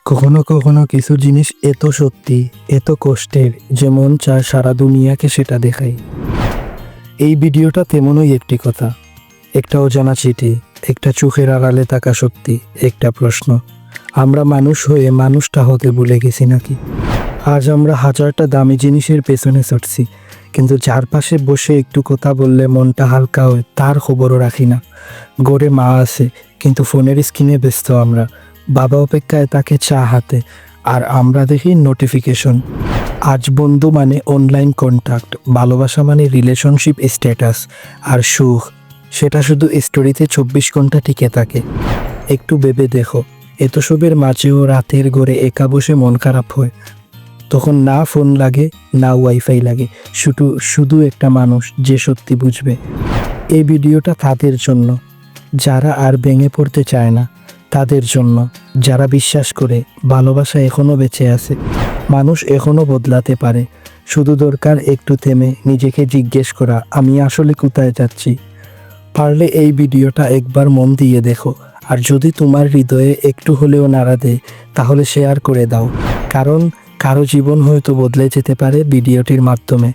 কখনো কখনো কিছু জিনিস এত সত্যি, এত কষ্টের যে মন চায় সারা দুনিয়াকে সেটা দেখাই। এই ভিডিওটা তেমনই একটি কথা, একটা অজানা চিঠি, একটা চোখের আড়ালে থাকা সত্যি, একটা প্রশ্ন, আমরা মানুষ হয়ে মানুষটা হতে ভুলে গেছি নাকি? আজ আমরা হাজারটা দামি জিনিসের পেছনে ছুটছি, কিন্তু যার পাশে বসে একটু কথা বললে মনটা হালকা হয় তার খবরও রাখি না। গড়ে মা আছে, কিন্তু ফোনের স্ক্রিনে ব্যস্ত আমরা। বাবা অপেক্ষায় তাকে চা হাতে, আর আমরা দেখি নোটিফিকেশন। আজ বন্ধু মানে অনলাইন কন্ট্যাক্ট, ভালোবাসা মানে রিলেশনশিপ স্ট্যাটাস, আর সুখ সেটা শুধু স্টোরিতে 24 ঘন্টা টিকে থাকে। একটু ভেবে দেখো, এত সবের মাঝেও রাতের ঘরে একা বসে মন খারাপ হয়, তখন না ফোন লাগে না ওয়াইফাই লাগে, শুধু শুধু একটা মানুষ যে সত্যি বুঝবে। এই ভিডিওটা তাদের জন্য যারা আর ভেঙে পড়তে চায় না, তাদের জন্য যারা বিশ্বাস করে ভালোবাসা এখনো বেঁচে আছে, মানুষ এখনো বদলাতে পারে। শুধু দরকার একটু থেমে নিজেকে জিজ্ঞেস করা, আমি আসলে কোথায় যাচ্ছি। পারলে এই ভিডিওটা একবার মন দিয়ে দেখো, আর যদি তোমার হৃদয়ে একটু হলেও নাড়া দেয় তাহলে শেয়ার করে দাও, কারণ কারো জীবন হয়তো বদলে যেতে পারে ভিডিওটির মাধ্যমে।